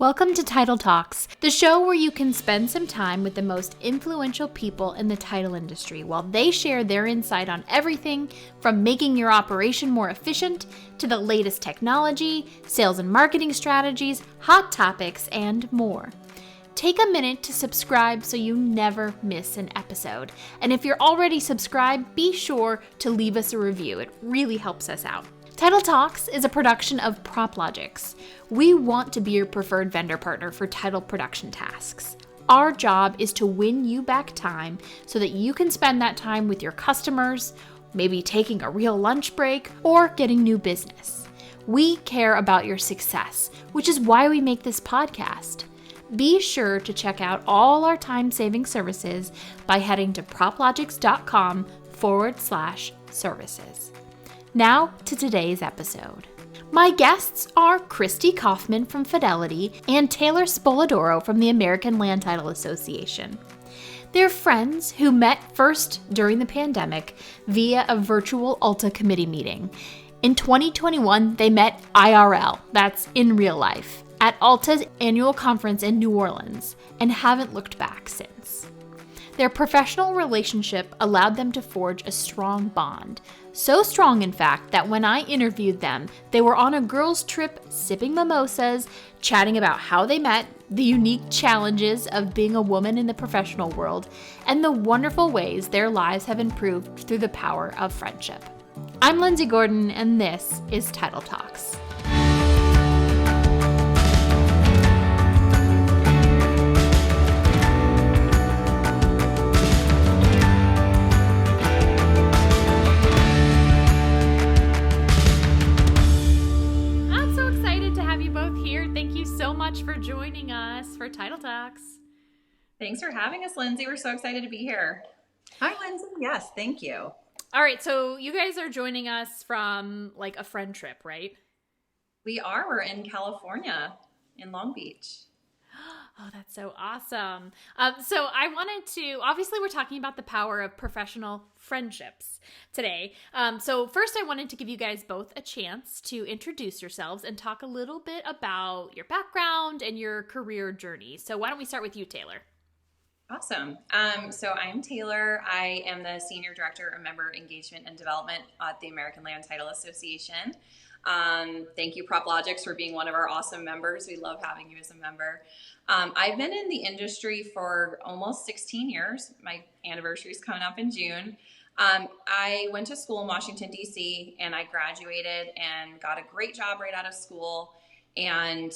Welcome to Title Talks, the show where you can spend some time with the most influential people in the title industry while they share their insight on everything from making your operation more efficient to the latest technology, sales and marketing strategies, hot topics, and more. Take a minute to subscribe so you never miss an episode. And if you're already subscribed, be sure to leave us a review. It really helps us out. Title Talks is a production of PropLogix. We want to be your preferred vendor partner for title production tasks. Our job is to win you back time so that you can spend that time with your customers, maybe taking a real lunch break, or getting new business. We care about your success, which is why we make this podcast. Be sure to check out all our time-saving services by heading to proplogix.com/services. Now to today's episode. My guests are Kristi Kaufman from Fidelity and Taylor Spolidoro from the American Land Title Association. They're friends who met first during the pandemic via a virtual ALTA committee meeting. In 2021, they met IRL, that's in real life, at ALTA's annual conference in New Orleans, and haven't looked back since. Their professional relationship allowed them to forge a strong bond. So strong, in fact, that when I interviewed them, they were on a girls' trip sipping mimosas, chatting about how they met, the unique challenges of being a woman in the professional world, and the wonderful ways their lives have improved through the power of friendship. I'm Lindsay Gordon, and this is Title Talks. For joining us for Title Talks. Thanks for having us, Lindsay. We're so excited to be here. Hi, Lindsay. Yes, thank you. All right, so you guys are joining us from like a friend trip, right? We are. We're in California, in Long Beach. Oh, that's so awesome. So I wanted to, obviously we're talking about the power of professional friendships today. So first I wanted to give you guys both a chance to introduce yourselves and talk a little bit about your background and your career journey. So why don't we start with you, Taylor? Awesome. So I am Taylor. I am the Senior Director of Member Engagement and Development at the American Land Title Association. Thank you, PropLogix, for being one of our awesome members. We love having you as a member. I've been in the industry for almost 16 years. My anniversary is coming up in June. I went to school in Washington, D.C., and I graduated and got a great job right out of school and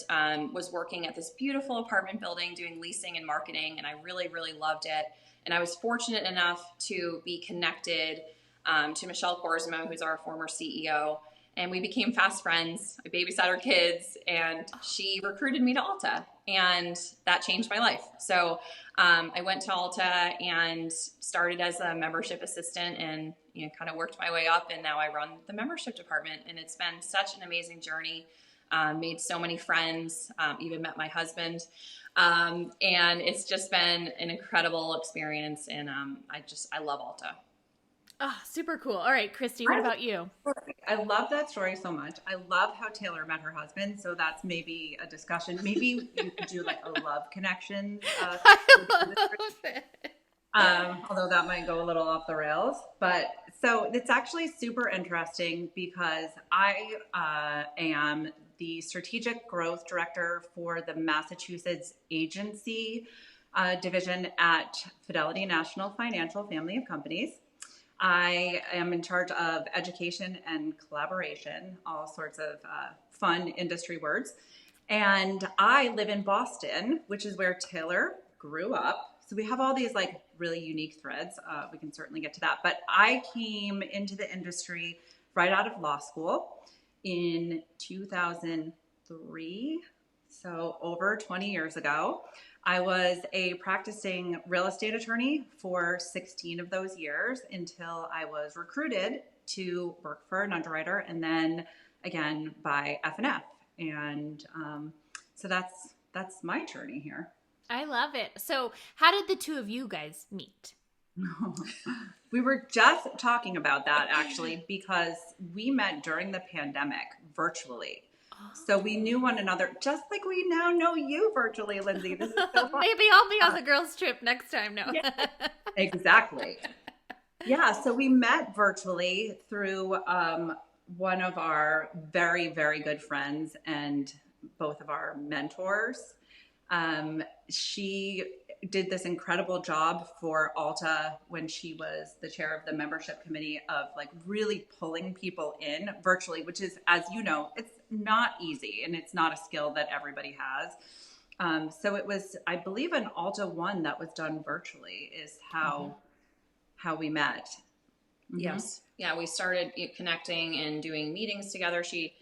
was working at this beautiful apartment building doing leasing and marketing, and I really, really loved it. And I was fortunate enough to be connected to Michelle Korsmo, who's our former CEO, and we became fast friends. I babysat her kids, and she recruited me to ALTA, and that changed my life. So I went to ALTA and started as a membership assistant and kind of worked my way up, and now I run the membership department, and it's been such an amazing journey. Made so many friends, even met my husband, and it's just been an incredible experience, and I love ALTA. Oh, super cool. All right, Kristi, what about you? I love that story so much. I love how Taylor met her husband. So that's maybe a discussion. Maybe you could do like a love connection. I love it. Although that might go a little off the rails. But so it's actually super interesting because I am the Strategic Growth Director for the Massachusetts Agency Division at Fidelity National Financial Family of Companies. I am in charge of education and collaboration, all sorts of fun industry words. And I live in Boston, which is where Taylor grew up. So we have all these like really unique threads. We can certainly get to that. But I came into the industry right out of law school in 2003, so over 20 years ago. I was a practicing real estate attorney for 16 of those years until I was recruited to work for an underwriter and then again by F&F. And so that's my journey here. I love it. So how did the two of you guys meet? We were just talking about that actually because we met during the pandemic virtually. So we knew one another just like we now know you virtually, Lindsay. This is so fun. Maybe I'll be on the girls' trip next time. No. Yeah, exactly. Yeah, so we met virtually through one of our very, very good friends and both of our mentors. She did this incredible job for ALTA when she was the chair of the membership committee of like really pulling people in virtually, which is, as you know, it's not easy and it's not a skill that everybody has. So it was, I believe, an ALTA one that was done virtually is how we met. Mm-hmm. Yes. Yeah, we started connecting and doing meetings together. She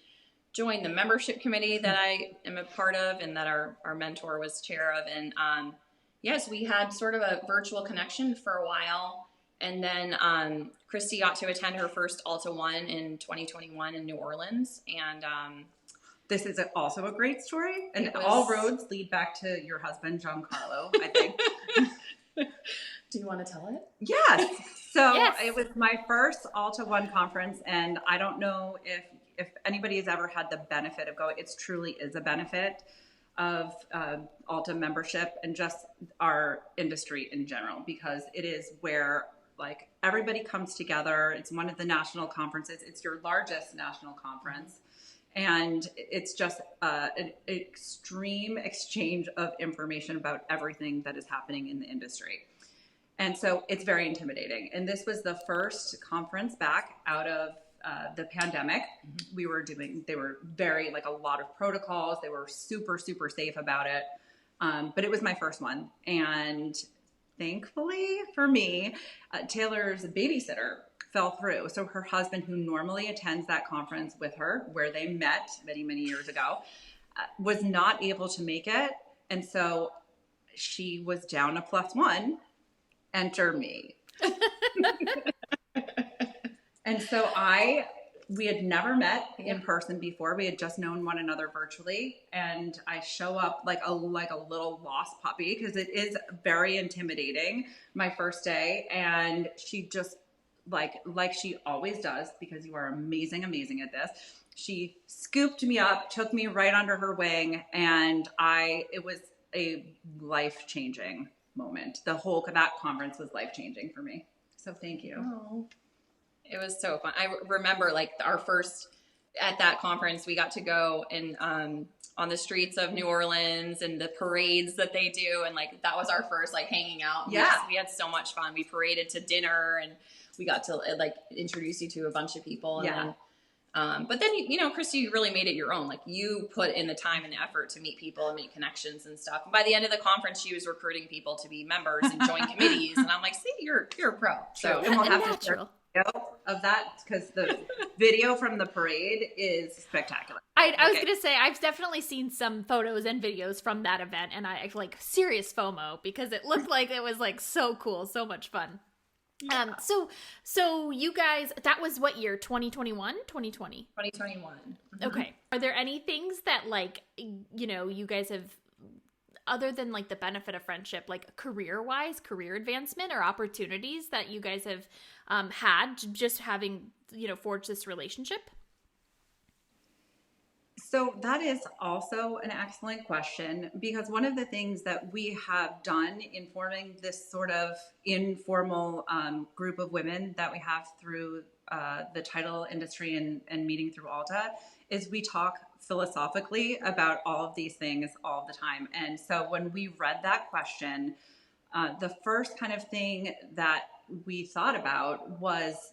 joined the membership committee that I am a part of and that our mentor was chair of. And yes, we had sort of a virtual connection for a while. And then Kristi got to attend her first ALTA 1 in 2021 in New Orleans. And this is also a great story. And all roads lead back to your husband, Giancarlo, I think. Do you want to tell it? Yes. So Yes. It was my first ALTA 1 conference. And I don't know if anybody has ever had the benefit of going, it truly is a benefit of ALTA membership and just our industry in general, because it is where like everybody comes together. It's one of the national conferences. It's your largest national conference. And it's just an extreme exchange of information about everything that is happening in the industry. And so it's very intimidating. And this was the first conference back out of the pandemic. Mm-hmm. They were very, like a lot of protocols. They were super, super safe about it. But it was my first one. And thankfully for me, Taylor's babysitter fell through. So her husband, who normally attends that conference with her, where they met many, many years ago, was not able to make it. And so she was down a +1, enter me. And so we had never met in person before. We had just known one another virtually. And I show up like a little lost puppy, because it is very intimidating my first day. And she just like she always does, because you are amazing at this. She scooped me up, took me right under her wing. And it was a life-changing moment. That conference was life-changing for me. So thank you. Oh. It was so fun. I remember like our first at that conference, we got to go and on the streets of New Orleans and the parades that they do. And like, that was our first like hanging out. Yeah. We had so much fun. We paraded to dinner and we got to like introduce you to a bunch of people. And then, but then, Kristi, you really made it your own. Like you put in the time and the effort to meet people and make connections and stuff. And by the end of the conference, she was recruiting people to be members and join committees. And I'm like, see, you're a pro. So and we'll have to share of that, because the video from the parade is spectacular. I was going to say, I've definitely seen some photos and videos from that event, and I like serious FOMO, because it looked like it was like so cool, so much fun. Yeah. So you guys, that was what year? 2021, 2020? 2021. Mm-hmm. Okay. Are there any things that like, you guys have, other than like the benefit of friendship, like career advancement or opportunities that you guys have had just having, forged this relationship? So that is also an excellent question, because one of the things that we have done in forming this sort of informal group of women that we have through the title industry and meeting through ALTA is we talk philosophically about all of these things all the time. And so when we read that question, the first kind of thing that we thought about was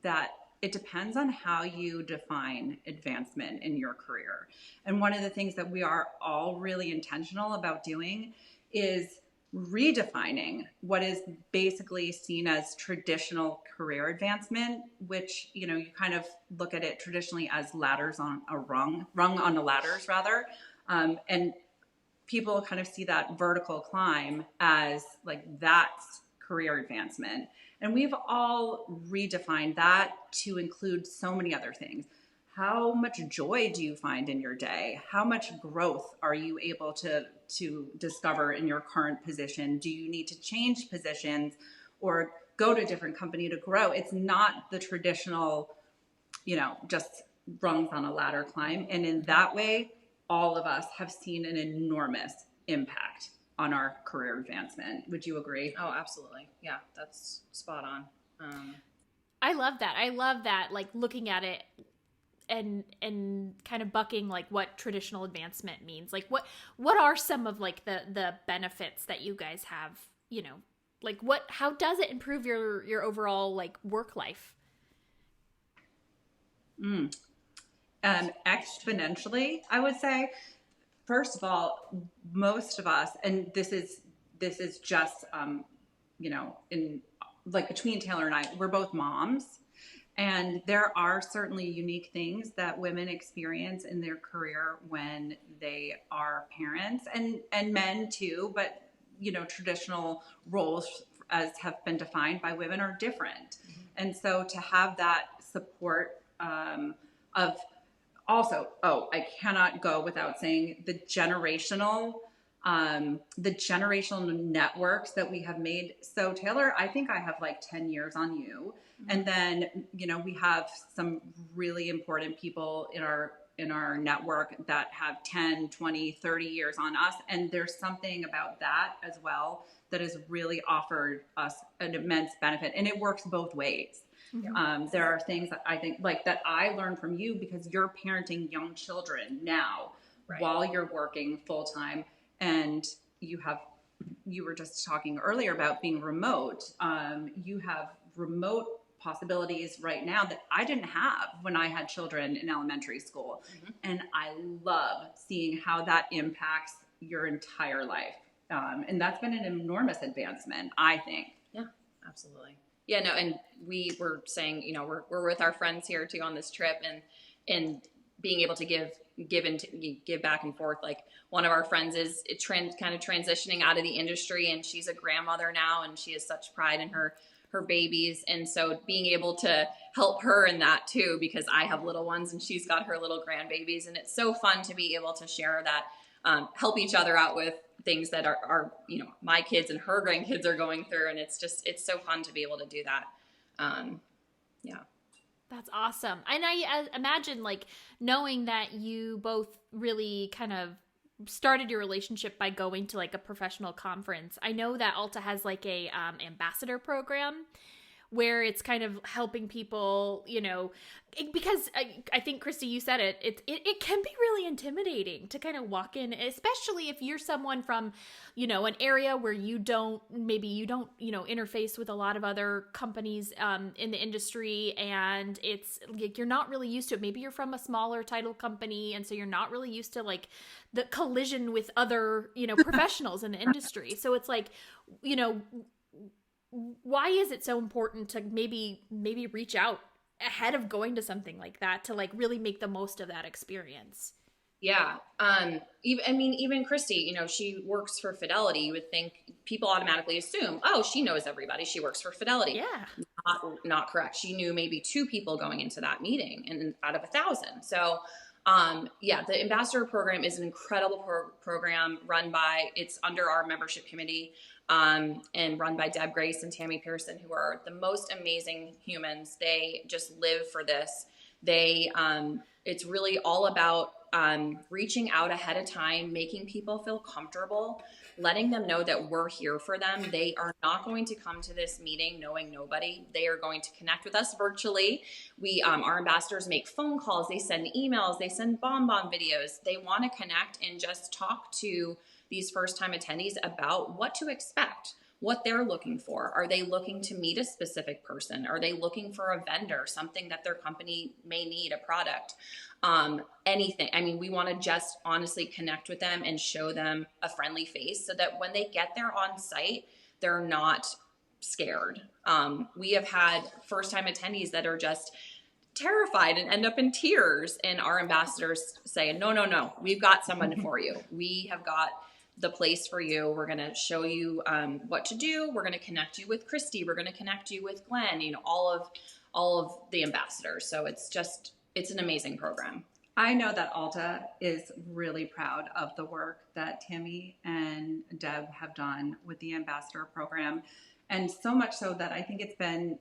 that it depends on how you define advancement in your career. And one of the things that we are all really intentional about doing is redefining what is basically seen as traditional career advancement, which, you kind of look at it traditionally as ladders on a rung on the ladders rather. And people kind of see that vertical climb as like that's career advancement. And we've all redefined that to include so many other things. How much joy do you find in your day? How much growth are you able to discover in your current position? Do you need to change positions or go to a different company to grow? It's not the traditional, just rungs on a ladder climb. And in that way, all of us have seen an enormous impact on our career advancement. Would you agree? Oh, absolutely. Yeah, that's spot on. I love that. I love that, like looking at it and kind of bucking like what traditional advancement means. Like what are some of like the benefits that you guys have, you know, like how does it improve your overall like work life? Exponentially, I would say. First of all, most of us, and this is just you know, in like between Taylor and I, we're both moms, and there are certainly unique things that women experience in their career when they are parents, and men too, but you know, traditional roles as have been defined by women are different. And so to have that support of also, I cannot go without saying the generational networks that we have made. So Taylor, I think I have like 10 years on you. And then, you know, we have some really important people in our network that have 10, 20, 30 years on us. And there's something about that as well that has really offered us an immense benefit. And it works both ways. There are things that I think like that I learned from you because you're parenting young children now while you're working full time, and you were just talking earlier about being remote. You have remote possibilities right now that I didn't have when I had children in elementary school. And I love seeing how that impacts your entire life. And that's been an enormous advancement, I think. Yeah, absolutely. Yeah, no, and we were saying, you know, we're with our friends here too on this trip, and being able to give back and forth. Like one of our friends is kind of transitioning out of the industry, and she's a grandmother now, and she has such pride in her babies, and so being able to help her in that too, because I have little ones and she's got her little grandbabies, and it's so fun to be able to share that, help each other out with things that are, you know, my kids and her grandkids are going through. And it's so fun to be able to do that. Yeah. That's awesome. And I imagine like knowing that you both really kind of started your relationship by going to like a professional conference. I know that ALTA has like a ambassador program where it's kind of helping people, you know, because I think, Kristi, you said it can be really intimidating to kind of walk in, especially if you're someone from, you know, an area where you don't, you know, interface with a lot of other companies in the industry, and it's like you're not really used to it. Maybe you're from a smaller title company, and so you're not really used to like the collision with other, you know, professionals in the industry. So it's like, you know, why is it so important to maybe reach out ahead of going to something like that to like really make the most of that experience? Yeah. Even Kristi, you know, she works for Fidelity. You would think people automatically assume, oh, she knows everybody. She works for Fidelity. Yeah. Not correct. She knew maybe 2 people going into that meeting and out of 1,000. So, the ambassador program is an incredible program it's under our membership committee. And run by Deb Grace and Tammy Pearson, who are the most amazing humans. They just live for this. It's really all about reaching out ahead of time, making people feel comfortable, letting them know that we're here for them. They are not going to come to this meeting knowing nobody. They are going to connect with us virtually. Our ambassadors make phone calls, they send emails, they send bonbon videos. They want to connect and just talk to these first-time attendees about what to expect, what they're looking for. Are they looking to meet a specific person? Are they looking for a vendor, something that their company may need, a product, anything? I mean, we want to just honestly connect with them and show them a friendly face so that when they get there on site, they're not scared. We have had first-time attendees that are just terrified and end up in tears, and our ambassadors say, no, we've got someone for you. We have got the place for you. We're going to show you what to do. We're going to connect you with Kristi. We're going to connect you with Glenn, you know, all of the ambassadors. So it's an amazing program. I know that ALTA is really proud of the work that Tammy and Deb have done with the ambassador program. And so much so that I think it's been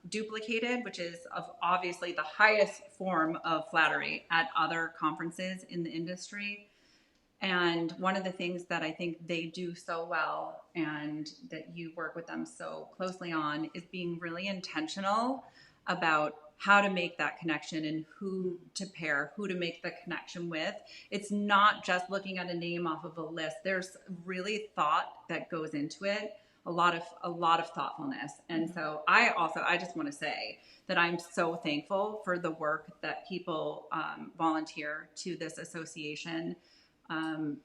duplicated, which is of obviously the highest form of flattery at other conferences in the industry. And one of the things that I think they do so well and that you work with them so closely on is being really intentional about how to make that connection and who to pair, who to make the connection with. It's not just looking at a name off of a list. There's really thought that goes into it, a lot of thoughtfulness. And so I just want to say that I'm so thankful for the work that people volunteer to this association,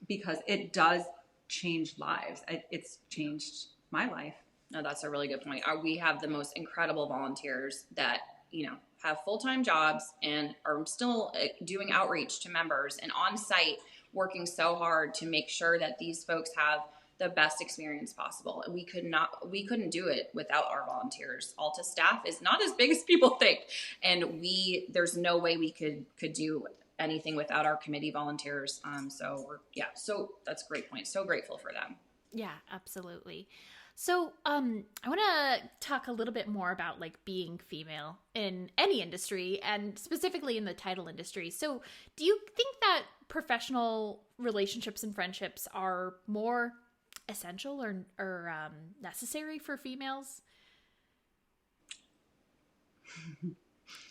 because it does change lives. It's changed my life. No, that's a really good point. We have the most incredible volunteers that, have full-time jobs and are still doing outreach to members and on site working so hard to make sure that these folks have the best experience possible. And we couldn't do it without our volunteers. ALTA staff is not as big as people think. And there's no way we could do anything without our committee volunteers. So that's a great point. So grateful for them. Yeah, absolutely. So, I want to talk a little bit more about like being female in any industry and specifically in the title industry. So, do you think that professional relationships and friendships are more essential or necessary for females? What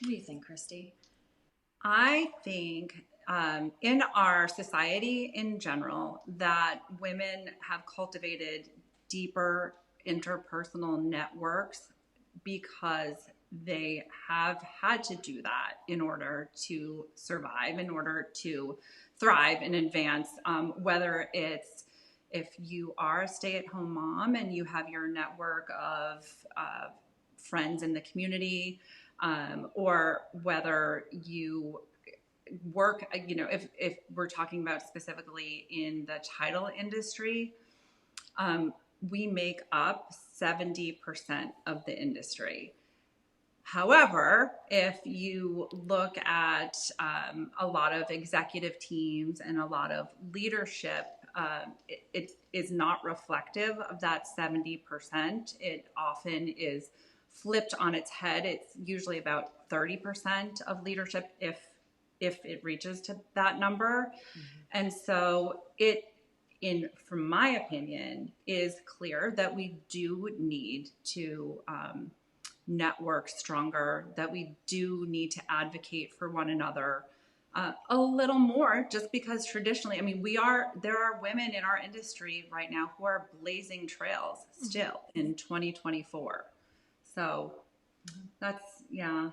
do you think, Kristi? I think in our society in general that women have cultivated deeper interpersonal networks because they have had to do that in order to survive, in order to thrive and advance, whether it's if you are a stay-at-home mom and you have your network of friends in the community, or whether you work, if we're talking about specifically in the title industry, we make up 70% of the industry. However, if you look at a lot of executive teams and a lot of leadership, it is not reflective of that 70%. It often is flipped on its head. It's usually about 30% of leadership if it reaches to that number. Mm-hmm. And so from my opinion, is clear that we do need to network stronger, that we do need to advocate for one another a little more, just because traditionally, there are women in our industry right now who are blazing trails still in 2024. So that's, yeah.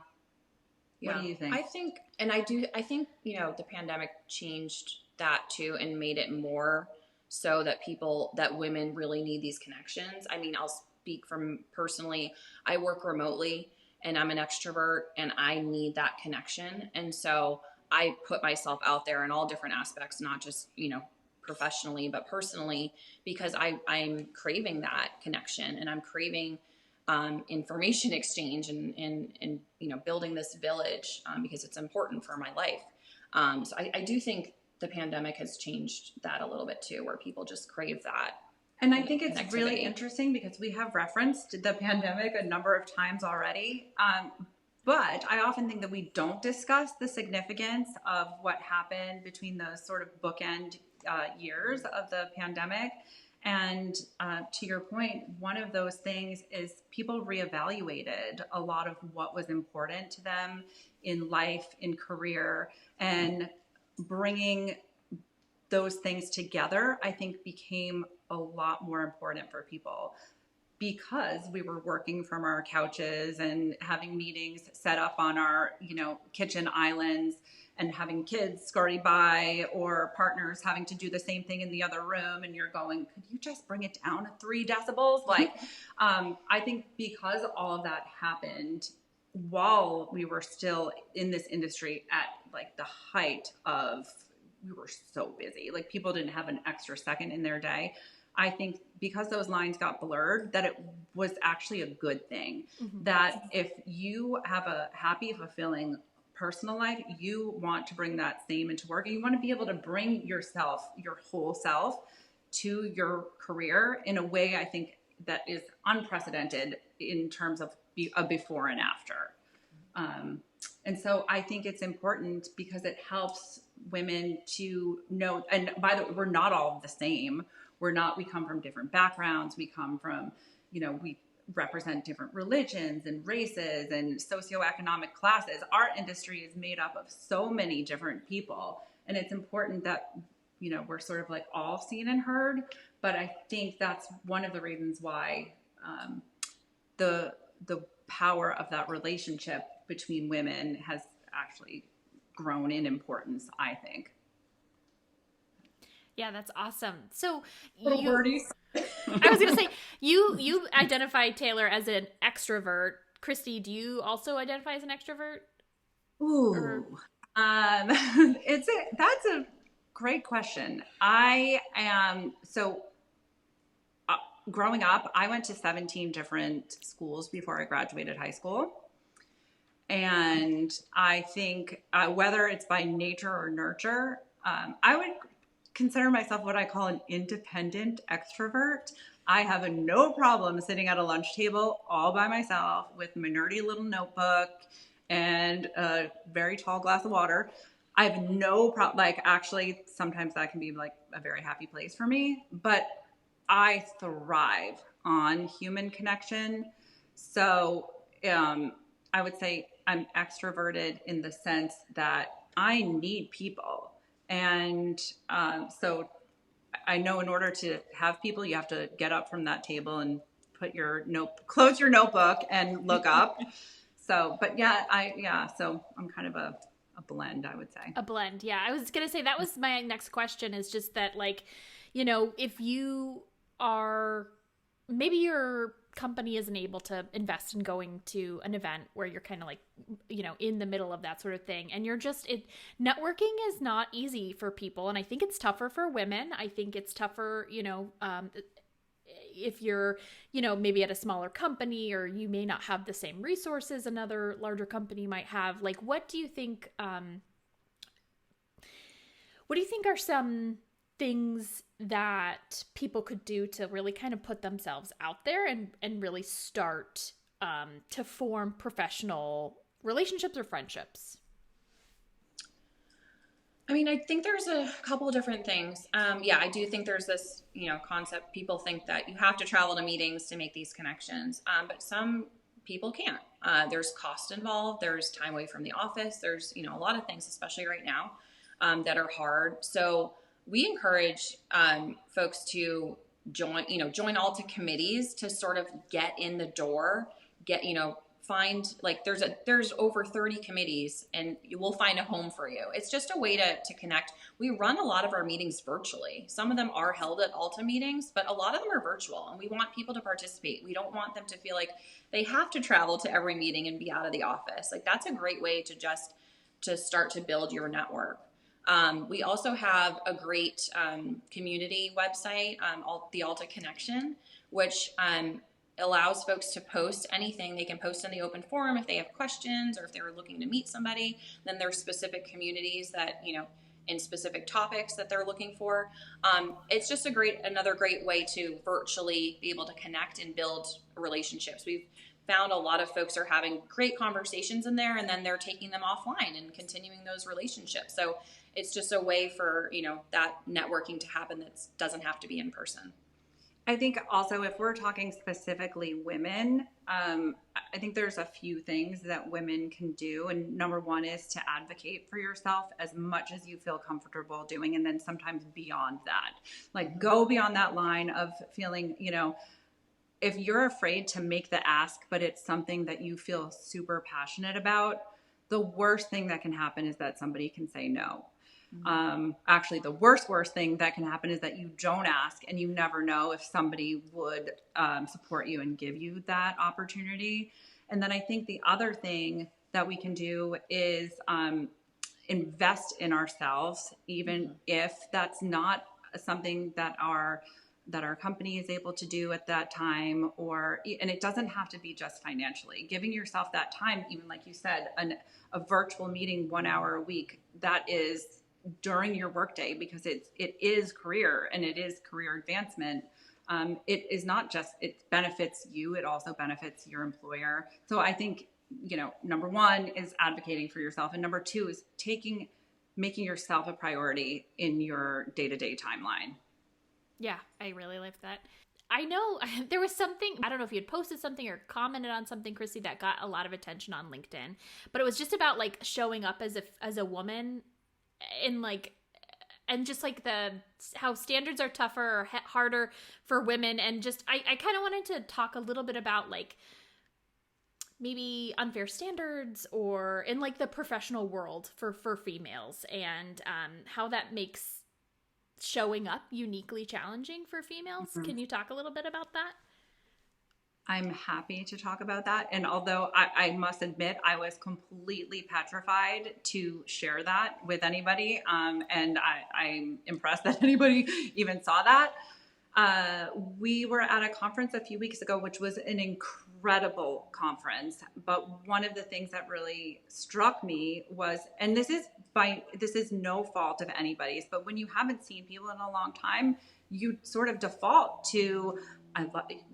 What do you think? I think the pandemic changed that too and made it more so that women really need these connections. I'll speak from personally, I work remotely and I'm an extrovert and I need that connection. And so I put myself out there in all different aspects, not just, professionally, but personally, because I'm craving that connection and I'm craving information exchange and building this village because it's important for my life. So I do think the pandemic has changed that a little bit too, where people just crave that. And I think it's really interesting because we have referenced the pandemic a number of times already. But I often think that we don't discuss the significance of what happened between those sort of bookend years of the pandemic. And to your point, one of those things is people reevaluated a lot of what was important to them in life, in career, and bringing those things together, I think became a lot more important for people because we were working from our couches and having meetings set up on our, kitchen islands and having kids scurry by or partners having to do the same thing in the other room. And you're going, could you just bring it down to 3 decibels? I think because all of that happened while we were still in this industry at the height of, we were so busy, people didn't have an extra second in their day. I think because those lines got blurred, that it was actually a good thing. Mm-hmm. That if you have a happy, fulfilling personal life, you want to bring that same into work. And you want to be able to bring yourself, your whole self, to your career in a way I think that is unprecedented in terms of a before and after. And so I think it's important because it helps women to know, and by the way, we're not all the same. We come from different backgrounds. We come from, we represent different religions and races and socioeconomic classes. Our industry is made up of so many different people. And it's important that, we're sort of like all seen and heard. But I think that's one of the reasons why the power of that relationship between women has actually grown in importance, I think. Yeah, that's awesome. So Little birdies. I was going to say, you identify Taylor as an extrovert. Kristi, do you also identify as an extrovert? Ooh, that's a great question. I am, growing up, I went to 17 different schools before I graduated high school. And I think whether it's by nature or nurture, I would consider myself what I call an independent extrovert. I have no problem sitting at a lunch table all by myself with my nerdy little notebook and a very tall glass of water. I have no problem. Like, actually, sometimes that can be like a very happy place for me, but I thrive on human connection. So I would say I'm extroverted in the sense that I need people. And so I know in order to have people, you have to get up from that table and close your notebook and look up. So, but so I'm kind of a blend, I would say. A blend. Yeah. I was going to say that was my next question, is just that, like, if you are, maybe your company isn't able to invest in going to an event where you're kind of like, in the middle of that sort of thing. And networking is not easy for people. And I think it's tougher for women. I think it's tougher, if you're, maybe at a smaller company, or you may not have the same resources another larger company might have. Like, what do you think are some things that people could do to really kind of put themselves out there and really start to form professional relationships or friendships? I mean, I think there's a couple of different things. I do think there's this, concept. People think that you have to travel to meetings to make these connections, but some people can't. There's cost involved. There's time away from the office. There's, a lot of things, especially right now, that are hard. So we encourage folks to join ALTA committees to sort of get in the door, find, like, there's over 30 committees, and you will find a home for you. It's just a way to connect. We run a lot of our meetings virtually. Some of them are held at ALTA meetings, but a lot of them are virtual, and we want people to participate. We don't want them to feel like they have to travel to every meeting and be out of the office. Like, that's a great way to start to build your network. We also have a great community website, the ALTA Connection, which allows folks to post anything. They can post in the open forum if they have questions, or if they're looking to meet somebody. Then there's specific communities that, in specific topics that they're looking for. It's just another great way to virtually be able to connect and build relationships. We've found a lot of folks are having great conversations in there, and then they're taking them offline and continuing those relationships. So it's just a way for, that networking to happen that doesn't have to be in person. I think also, if we're talking specifically women, I think there's a few things that women can do. And number one is to advocate for yourself as much as you feel comfortable doing. And then sometimes beyond that, like, go beyond that line of feeling, if you're afraid to make the ask, but it's something that you feel super passionate about, the worst thing that can happen is that somebody can say no. Actually, the worst thing that can happen is that you don't ask, and you never know if somebody would support you and give you that opportunity. And then I think the other thing that we can do is invest in ourselves, even if that's not something that our company is able to do at that time, and it doesn't have to be just financially. Giving yourself that time, even like you said, a virtual meeting 1 hour a week, that is during your workday, because it is career and it is career advancement. it is not just, it benefits you, it also benefits your employer. So I think, number one is advocating for yourself. And number two is making yourself a priority in your day-to-day timeline. Yeah, I really liked that. I know there was something, I don't know if you had posted something or commented on something, Kristi, that got a lot of attention on LinkedIn, but it was just about like showing up as a woman in like, and just like how standards are tougher or harder for women. And just, I kind of wanted to talk a little bit about like maybe unfair standards or in like the professional world for females, and how that makes showing up uniquely challenging for females. Mm-hmm. Can you talk a little bit about that? I'm happy to talk about that. And although I must admit, I was completely petrified to share that with anybody. And I'm impressed that anybody even saw that. We were at a conference a few weeks ago, which was an incredible conference. But one of the things that really struck me was, and this is no fault of anybody's, but when you haven't seen people in a long time, you sort of default to,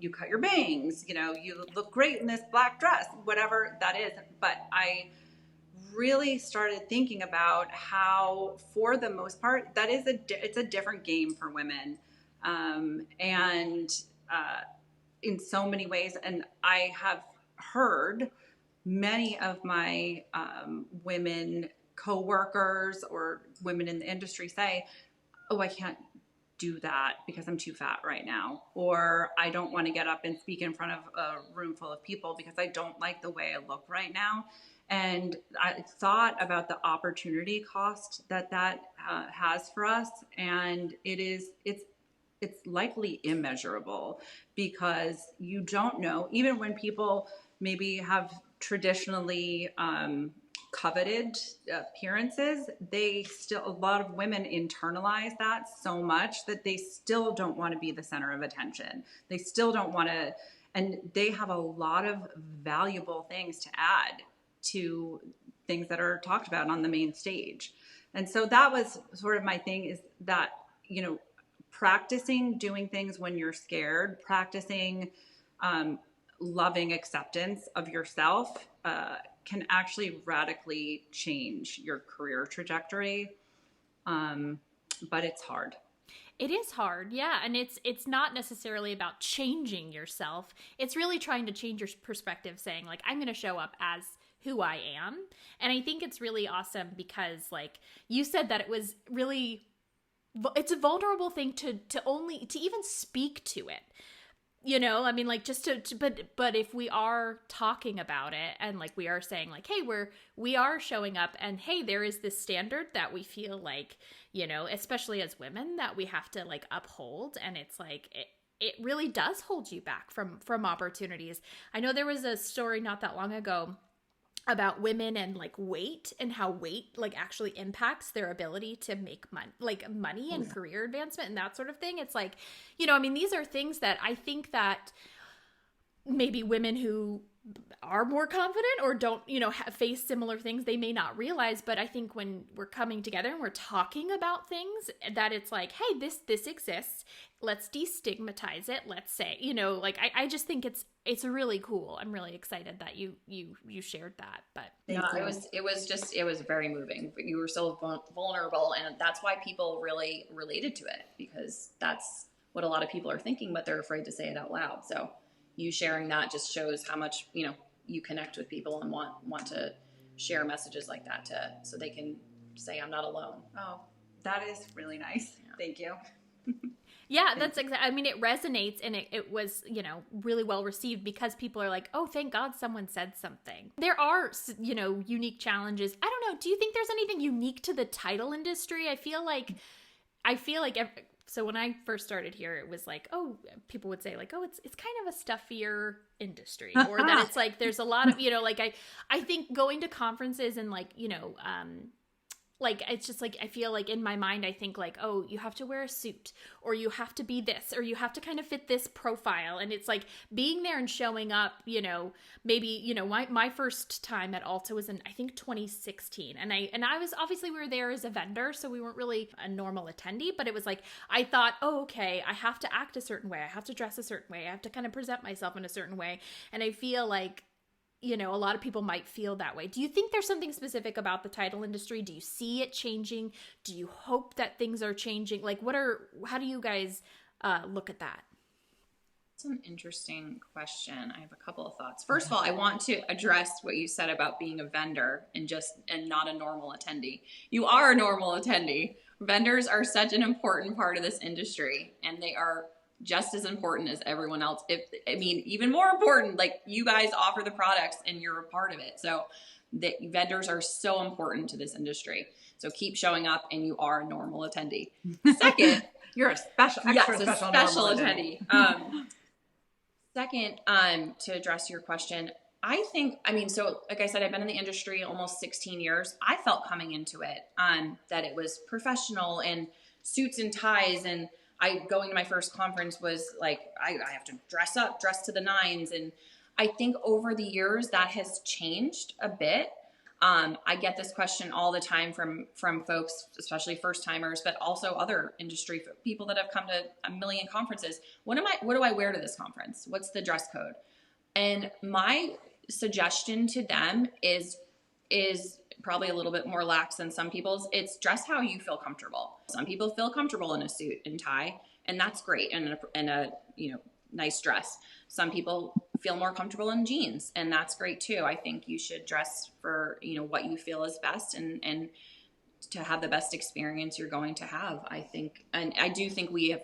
you cut your bangs, you look great in this black dress, whatever that is. But I really started thinking about how, for the most part, it's a different game for women. And in so many ways. And I have heard many of my women coworkers or women in the industry say, oh, I can't do that because I'm too fat right now. Or I don't want to get up and speak in front of a room full of people because I don't like the way I look right now. And I thought about the opportunity cost that has for us. And it's likely immeasurable, because you don't know, even when people maybe have traditionally coveted appearances, a lot of women internalize that so much that they still don't want to be the center of attention. They still don't want to, and they have a lot of valuable things to add to things that are talked about on the main stage. And so that was sort of my thing, is that, practicing doing things when you're scared, practicing loving acceptance of yourself can actually radically change your career trajectory. But it's hard. It is hard, yeah. And it's not necessarily about changing yourself. It's really trying to change your perspective, saying like, I'm going to show up as who I am. And I think it's really awesome because, like you said, that it's a vulnerable thing to even speak to it. I mean, like, just but if we are talking about it and like we are saying like, hey, we are showing up, and hey, there is this standard that we feel like, especially as women, that we have to like uphold. And it's like, it really does hold you back from opportunities. I know there was a story not that long ago about women and like weight, and how weight like actually impacts their ability to make money and career advancement and that sort of thing. It's like, I mean, these are things that I think that maybe women who are more confident or don't, face similar things, they may not realize. But I think when we're coming together and we're talking about things, that it's like, hey, this exists. Let's destigmatize it. Let's say, I just think it's really cool. I'm really excited that you shared that. But it was very moving. You were so vulnerable, and that's why people really related to it, because that's what a lot of people are thinking, but they're afraid to say it out loud. So you sharing that just shows how much, you connect with people and want to share messages like that so they can say, I'm not alone. Oh, that is really nice. Yeah. Thank you. Yeah, that's exactly. I mean, it resonates, and it was, really well received, because people are like, oh, thank God someone said something. There are, unique challenges. I don't know. Do you think there's anything unique to the title industry? I feel like so when I first started here, it was like, oh, people would say like, oh, it's kind of a stuffier industry, or that it's like, there's a lot of, I think going to conferences and like, Like, it's just like, I feel like in my mind, I think like, oh, you have to wear a suit, or you have to be this, or you have to kind of fit this profile. And it's like being there and showing up, you know, maybe, you know, my first time at ALTA was in, I think, 2016. And I was, obviously we were there as a vendor, so we weren't really a normal attendee, but it was like, I thought, oh, okay, I have to act a certain way. I have to dress a certain way. I have to kind of present myself in a certain way. And I feel like, you know, a lot of people might feel that way. Do you think there's something specific about the title industry? Do you see it changing? Do you hope that things are changing? Like, how do you guys look at that? That's an interesting question. I have a couple of thoughts. First of all, I want to address what you said about being a vendor and not a normal attendee. You are a normal attendee. Vendors are such an important part of this industry, and they are just as important as everyone else. Even more important, like, you guys offer the products and you're a part of it. So the vendors are so important to this industry. So keep showing up, and you are a normal attendee. Second, you're a special attendee. Second, to address your question, so like I said, I've been in the industry almost 16 years. I felt coming into it that it was professional and suits and ties, and going to my first conference was like, I have to dress to the nines. And I think over the years that has changed a bit. I get this question all the time from folks, especially first timers, but also other industry people that have come to a million conferences. What do I wear to this conference? What's the dress code? And my suggestion to them is probably a little bit more lax than some people's. It's dress how you feel comfortable. Some people feel comfortable in a suit and tie, and that's great, and a nice dress. Some people feel more comfortable in jeans, and that's great too. I think you should dress for what you feel is best, and to have the best experience you're going to have. I think, and I do think we have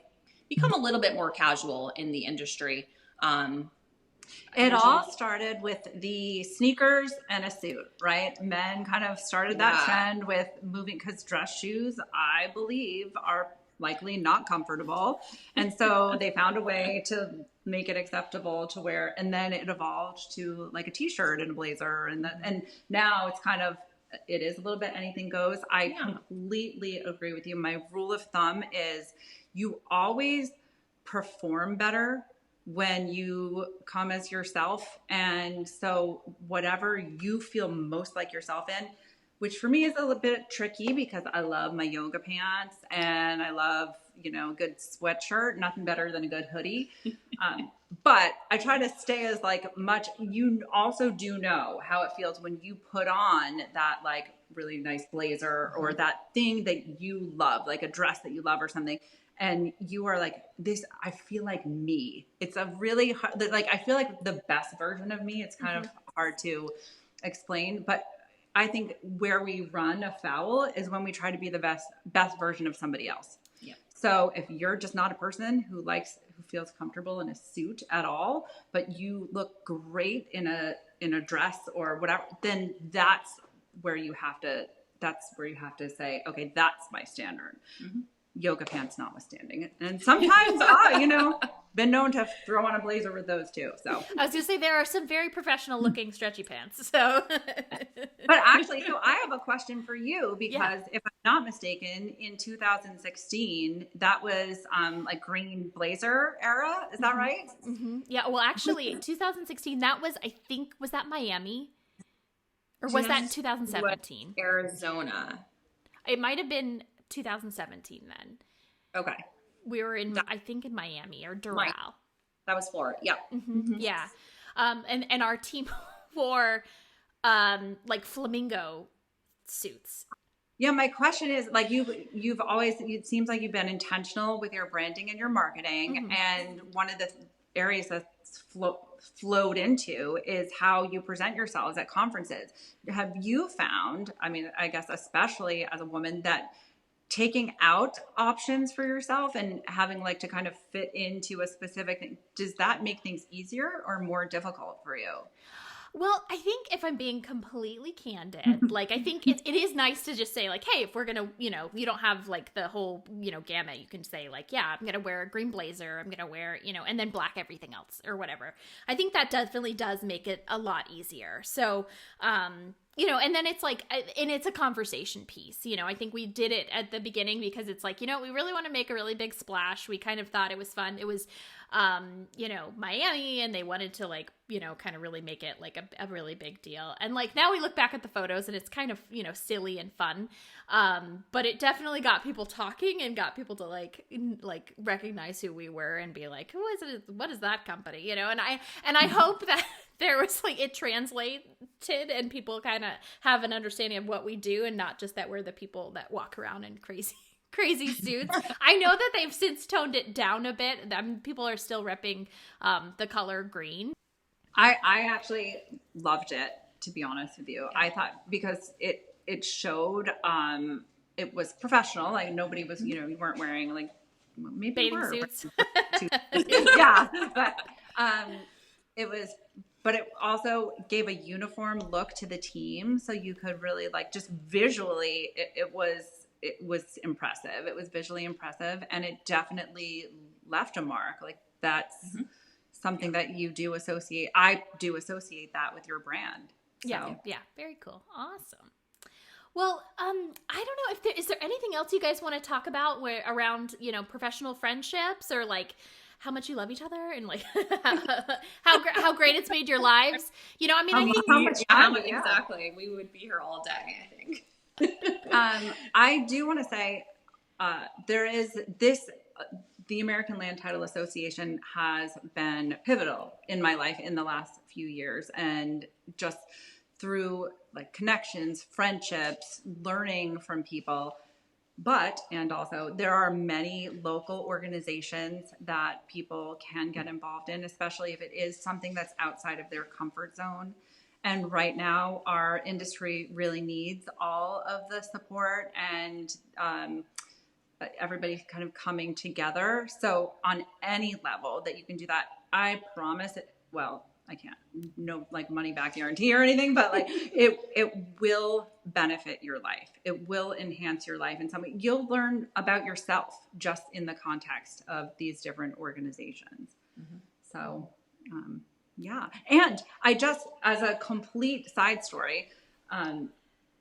become a little bit more casual in the industry. It all started with the sneakers and a suit, right? Men kind of started that trend with moving, because dress shoes, I believe, are likely not comfortable. And so they found a way to make it acceptable to wear. And then it evolved to like a t-shirt and a blazer. And now it's kind of, it is a little bit anything goes. I completely agree with you. My rule of thumb is you always perform better when you come as yourself. And so whatever you feel most like yourself in, which for me is a little bit tricky because I love my yoga pants and I love, a good sweatshirt, nothing better than a good hoodie. But I try to stay as like much, you also do know how it feels when you put on that like really nice blazer or that thing that you love, like a dress that you love or something. And you are like, this, I feel like me. It's a really hard, like, I feel like the best version of me. It's kind of hard to explain, but I think where we run afoul is when we try to be the best version of somebody else. Yeah. So if you're just not a person who feels comfortable in a suit at all, but you look great in a dress or whatever, then that's where you have to say, okay, that's my standard. Mm-hmm. Yoga pants notwithstanding. And sometimes, been known to throw on a blazer with those too. So I was going to say, there are some very professional looking stretchy pants. So, but actually, so I have a question for you, because if I'm not mistaken, in 2016, that was like green blazer era. Is that right? Mm-hmm. Yeah. Well, actually, 2016, was that Miami? Or was that 2017? Arizona. It might have been 2017 then. Okay. We were in Miami or Doral. That was Florida. Yeah. Mm-hmm. Mm-hmm. Yeah. And our team wore like flamingo suits. Yeah, my question is, like, you've always, it seems like you've been intentional with your branding and your marketing, and one of the areas that's flowed into is how you present yourselves at conferences. Have you found, I guess especially as a woman, that taking out options for yourself and having like to kind of fit into a specific thing, does that make things easier or more difficult for you? Well, I think if I'm being completely candid, like, I think it is nice to just say like, hey, if we're going to, you don't have like the whole, gamut, you can say like, yeah, I'm going to wear a green blazer. I'm going to wear, and then black everything else or whatever. I think that definitely does make it a lot easier. So, and then it's like, and it's a conversation piece. I think we did it at the beginning because it's like, we really want to make a really big splash. We kind of thought it was fun. It was, Miami, and they wanted to like, kind of really make it like a really big deal. And like, now we look back at the photos and it's kind of, silly and fun. But it definitely got people talking and got people to like recognize who we were and be like, who is it? What is that company? And I hope that there was like, it translated and people kind of have an understanding of what we do and not just that we're the people that walk around in crazy suits. I know that they've since toned it down a bit. People are still repping the color green. I actually loved it, to be honest with you. I thought because it showed it was professional. Like nobody was, you weren't wearing like maybe bathing suits. Yeah, but it was. But it also gave a uniform look to the team, so you could really like just visually. It was impressive. It was visually impressive, and it definitely left a mark. Like that's something that you do associate. I do associate that with your brand. So. Yeah, very cool, awesome. Well, I don't know if is there anything else you guys want to talk about around professional friendships or like how much you love each other and like how great it's made your lives. I think exactly. We would be here all day, I think. I do want to say there is this. The American Land Title Association has been pivotal in my life in the last few years, and just through like connections, friendships, learning from people. And also there are many local organizations that people can get involved in, especially if it is something that's outside of their comfort zone. And right now our industry really needs all of the support and everybody kind of coming together. So on any level that you can do that, I promise it. Well, I can't, no like money back guarantee or anything, but like it will benefit your life. It will enhance your life in some way. You'll learn about yourself just in the context of these different organizations. So, yeah. And I just, as a complete side story, at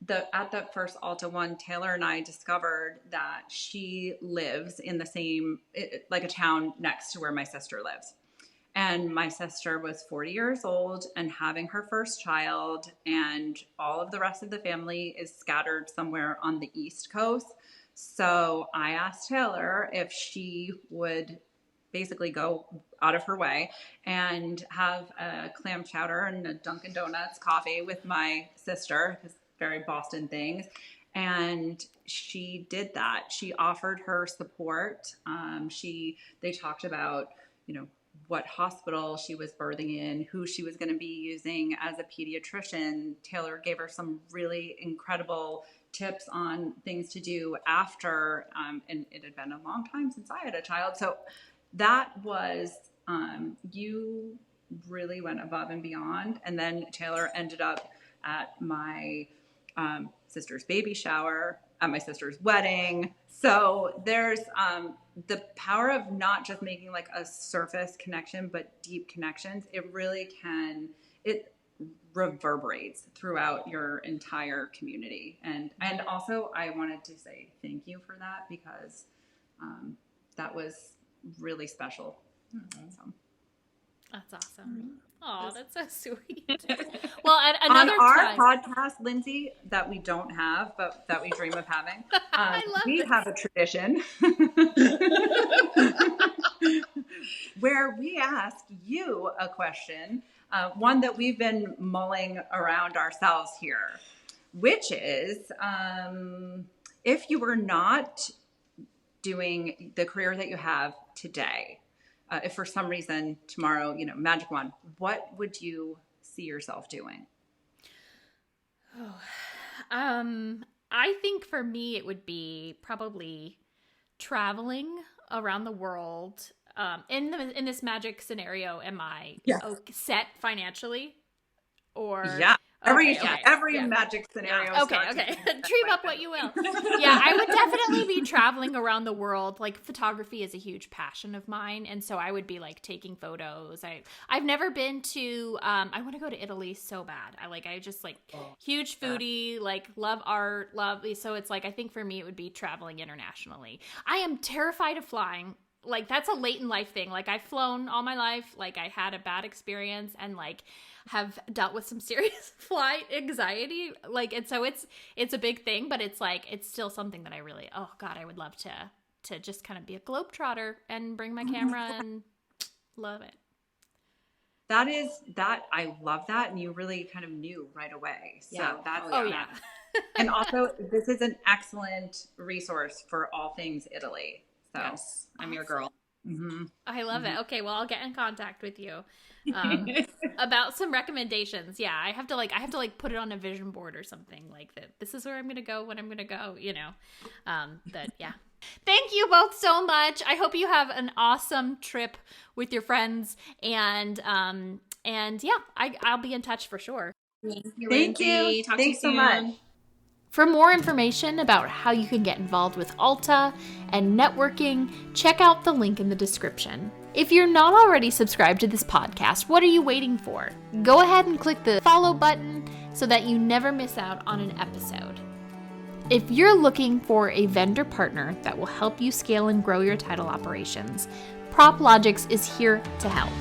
the first ALTA one, Taylor and I discovered that she lives in the same, like a town next to where my sister lives. And my sister was 40 years old and having her first child, and all of the rest of the family is scattered somewhere on the East Coast. So I asked Taylor if she would basically go out of her way and have a clam chowder and a Dunkin' Donuts coffee with my sister, because very Boston things. And she did that. She offered her support. They talked about, what hospital she was birthing in, who she was going to be using as a pediatrician. Taylor gave her some really incredible tips on things to do after, and it had been a long time since I had a child. So that was, you really went above and beyond. And then Taylor ended up at my sister's baby shower, at my sister's wedding. So there's the power of not just making like a surface connection, but deep connections. It really can, it reverberates throughout your entire community. And also I wanted to say thank you for that, because that was really special. So. That's awesome. Oh, that's so sweet. Well, another on our time. podcast, Lindsay, that we don't have, but that we dream of having, we have a tradition where we ask you a question, one that we've been mulling around ourselves here, which is, if you were not doing the career that you have today, if for some reason tomorrow, magic wand, what would you see yourself doing? I think for me, it would be probably traveling around the world. In this magic scenario, am I set financially? Or Every Yeah. magic scenario. Okay. Dream up what you will. Yeah, I would definitely be traveling around the world. Like, photography is a huge passion of mine, and so I would be like taking photos. I've never been to. I want to go to Italy so bad. I just like huge foodie. Like, love art, So it's like, I think for me it would be traveling internationally. I am terrified of flying. Like, that's a late in life thing. Like, I've flown all my life. Like, I had a bad experience and like have dealt with some serious flight anxiety. Like, and so it's a big thing, but it's like, it's still something that I really, oh God, I would love to just kind of be a globetrotter and bring my camera and love it. I love that. And you really kind of knew right away. So yeah. And also, this is an excellent resource for all things Italy. So Yes, I'm your girl. Mm-hmm. I love it. Okay, well, I'll get in contact with you about some recommendations. Yeah, I have to put it on a vision board or something like that. This is where I'm gonna go when I'm gonna go. But yeah. Thank you both so much. I hope you have an awesome trip with your friends, and yeah, I'll be in touch for sure. Thank you. Talk Thanks to you so soon. much. For more information about how you can get involved with ALTA and networking, check out the link in the description. If you're not already subscribed to this podcast, what are you waiting for? Go ahead and click the follow button so that you never miss out on an episode. If you're looking for a vendor partner that will help you scale and grow your title operations, PropLogix is here to help.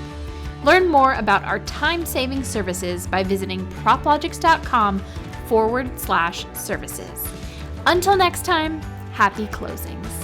Learn more about our time-saving services by visiting proplogix.com/services. Until next time, happy closings.